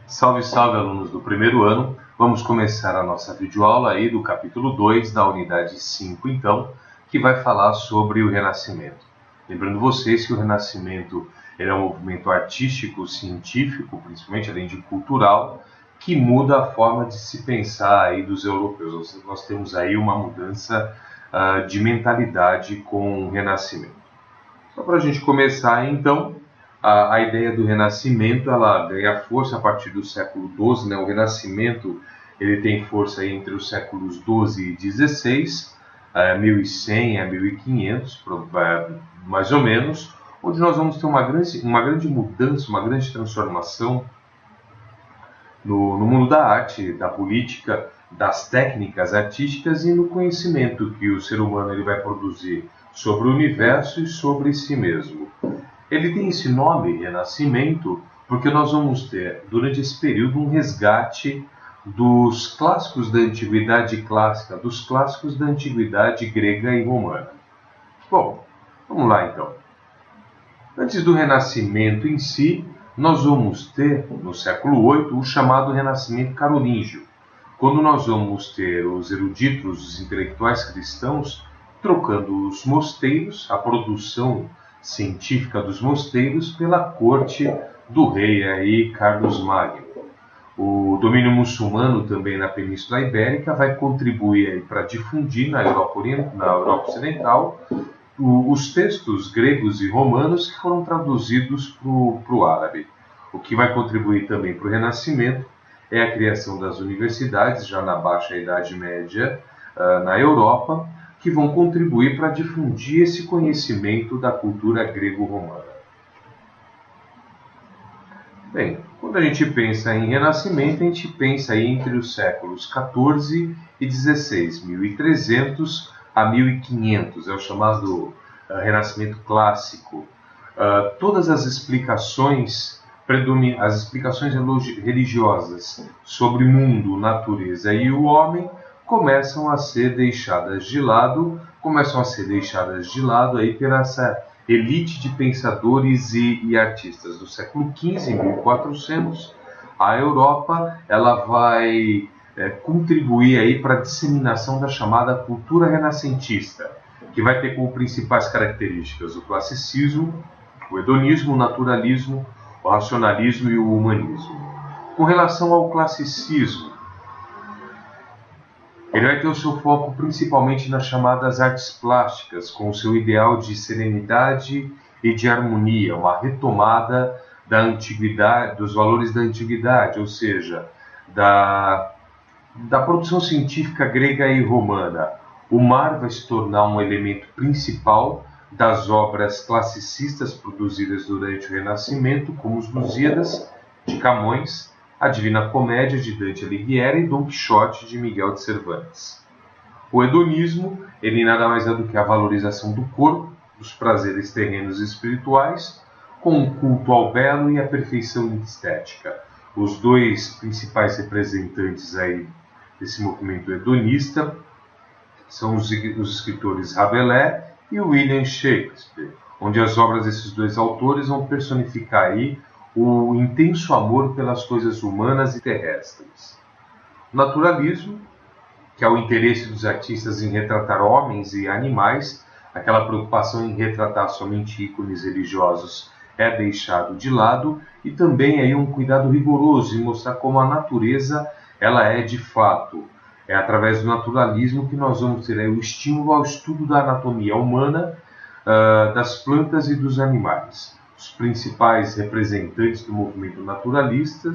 Salve, salve, alunos do primeiro ano. Vamos começar a nossa videoaula aí do capítulo 2 da unidade 5, então, que vai falar sobre o Renascimento. Lembrando vocês que o Renascimento ele é um movimento artístico, científico, principalmente além de cultural, que muda a forma de se pensar aí dos europeus. Nós temos aí uma mudança de mentalidade com o Renascimento. Só para a gente começar, então, a ideia do Renascimento ela ganha força a partir do século XII, né? O Renascimento ele tem força aí entre os séculos XII e XVI, 1100 a 1500, mais ou menos, onde nós vamos ter uma grande mudança, uma grande transformação no mundo da arte, da política, das técnicas artísticas e no conhecimento que o ser humano ele vai produzir sobre o universo e sobre si mesmo. Ele tem esse nome, Renascimento, porque nós vamos ter, durante esse período, um resgate dos clássicos da antiguidade clássica, dos clássicos da antiguidade grega e romana. Bom, vamos lá então. Antes do Renascimento em si, nós vamos ter, no século VIII, o chamado Renascimento carolíngio, quando nós vamos ter os eruditos, os intelectuais cristãos, trocando os mosteiros, a produção científica dos mosteiros, pela corte do rei aí, Carlos Magno. O domínio muçulmano também na Península Ibérica vai contribuir para difundir na Europa Ocidental os textos gregos e romanos que foram traduzidos para o árabe. O que vai contribuir também para o Renascimento é a criação das universidades, já na Baixa Idade Média, na Europa, que vão contribuir para difundir esse conhecimento da cultura grego-romana. Bem, quando a gente pensa em Renascimento, a gente pensa aí entre os séculos XIV e XVI, 1300 a 1500, é o chamado Renascimento Clássico. Todas as explicações religiosas sobre o mundo, natureza e o homem começam a ser deixadas de lado aí pela essa elite de pensadores e artistas do século XV, em 1400. A Europa ela vai contribuir aí para a disseminação da chamada cultura renascentista, que vai ter como principais características o classicismo, o hedonismo, o naturalismo, o racionalismo e o humanismo. Com relação ao classicismo, ele vai ter o seu foco principalmente nas chamadas artes plásticas, com o seu ideal de serenidade e de harmonia, uma retomada da antiguidade, dos valores da antiguidade, ou seja, da produção científica grega e romana. O mar vai se tornar um elemento principal das obras classicistas produzidas durante o Renascimento, como os Lusíadas, de Camões, a Divina Comédia, de Dante Alighieri, e Dom Quixote, de Miguel de Cervantes. O hedonismo, ele nada mais é do que a valorização do corpo, dos prazeres terrenos e espirituais, com o culto ao belo e a perfeição estética. Os dois principais representantes aí desse movimento hedonista são os escritores Rabelais e William Shakespeare, onde as obras desses dois autores vão personificar aí o intenso amor pelas coisas humanas e terrestres. O naturalismo, que é o interesse dos artistas em retratar homens e animais, aquela preocupação em retratar somente ícones religiosos é deixado de lado, e também aí um cuidado rigoroso em mostrar como a natureza ela é de fato. É através do naturalismo que nós vamos ter aí o estímulo ao estudo da anatomia humana, das plantas e dos animais. Os principais representantes do movimento naturalista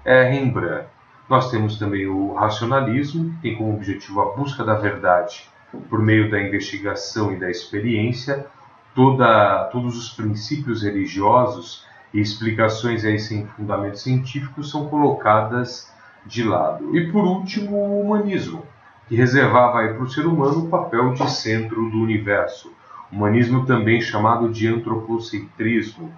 é Rembrandt. Nós temos também o racionalismo, que tem como objetivo a busca da verdade por meio da investigação e da experiência. Todos os princípios religiosos e explicações aí sem fundamento científico são colocadas de lado. E por último, o humanismo, que reservava aí para o ser humano o papel de centro do universo. Humanismo também chamado de antropocentrismo,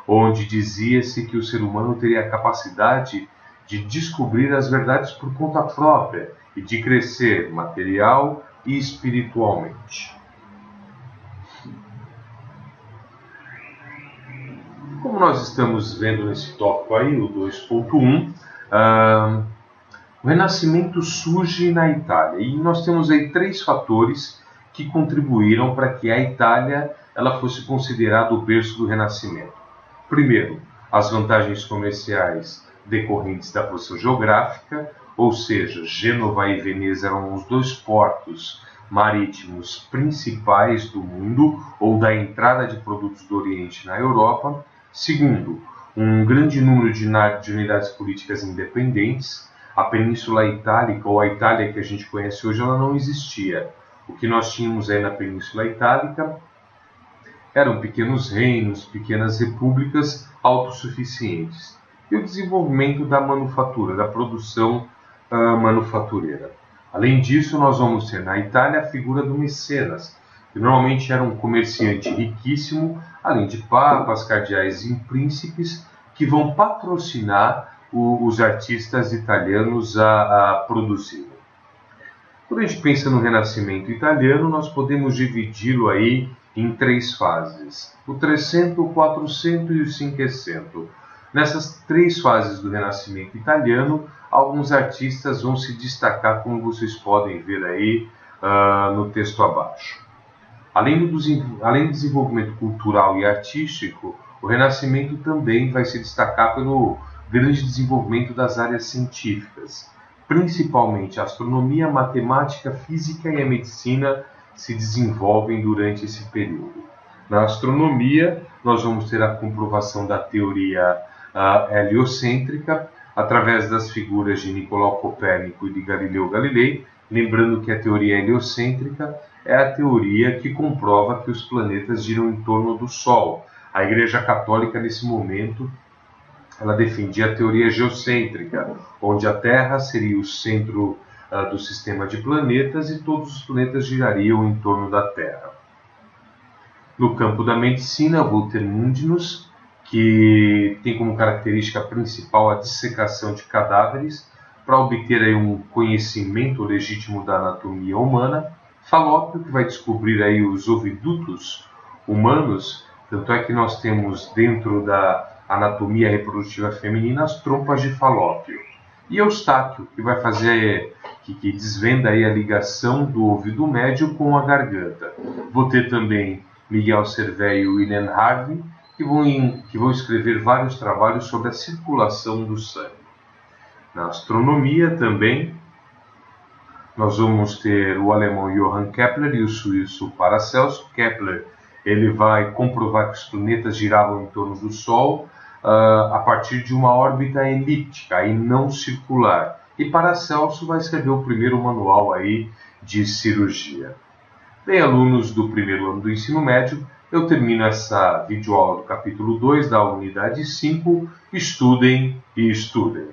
onde dizia-se que o ser humano teria a capacidade de descobrir as verdades por conta própria e de crescer material e espiritualmente. Como nós estamos vendo nesse tópico aí, o 2.1, o Renascimento surge na Itália e nós temos aí 3 fatores que contribuíram para que a Itália ela fosse considerada o berço do Renascimento. Primeiro, as vantagens comerciais decorrentes da posição geográfica, ou seja, Gênova e Veneza eram os 2 portos marítimos principais do mundo ou da entrada de produtos do Oriente na Europa. Segundo, um grande número de unidades políticas independentes. A Península Itálica, ou a Itália que a gente conhece hoje, ela não existia. O que nós tínhamos aí na Península Itálica eram pequenos reinos, pequenas repúblicas autossuficientes. E o desenvolvimento da manufatura, da produção manufatureira. Além disso, nós vamos ter na Itália a figura do mecenas, que normalmente era um comerciante riquíssimo, além de papas, cardeais e príncipes, que vão patrocinar os artistas italianos a produzir. Quando a gente pensa no Renascimento italiano, nós podemos dividi-lo aí em 3 fases: o 300, o 400 e o 500. Nessas 3 fases do Renascimento italiano, alguns artistas vão se destacar, como vocês podem ver aí no texto abaixo. Além do desenvolvimento cultural e artístico, o Renascimento também vai se destacar pelo grande desenvolvimento das áreas científicas. Principalmente a astronomia, a matemática, a física e a medicina se desenvolvem durante esse período. Na astronomia, nós vamos ter a comprovação da teoria heliocêntrica através das figuras de Nicolau Copérnico e de Galileu Galilei, lembrando que a teoria heliocêntrica é a teoria que comprova que os planetas giram em torno do Sol. A Igreja Católica, nesse momento, ela defendia a teoria geocêntrica, onde a Terra seria o centro do sistema de planetas e todos os planetas girariam em torno da Terra. No campo da medicina, Walter Mundinus, que tem como característica principal a dissecação de cadáveres para obter aí um conhecimento legítimo da anatomia humana. Falópio, que vai descobrir aí os ovidutos humanos, tanto é que nós temos dentro da anatomia reprodutiva feminina as trompas de Falópio. E Eustáquio, que vai fazer, que desvenda aí a ligação do ouvido médio com a garganta. Vou ter também Miguel Servet e William Harvey, que vão escrever vários trabalhos sobre a circulação do sangue. Na astronomia também, nós vamos ter o alemão Johann Kepler e o suíço Paracelso. Kepler ele vai comprovar que os planetas giravam em torno do Sol a partir de uma órbita elíptica e não circular. E Paracelso vai escrever o primeiro manual aí de cirurgia. Bem, alunos do primeiro ano do ensino médio, eu termino essa videoaula do capítulo 2 da unidade 5. Estudem e estudem.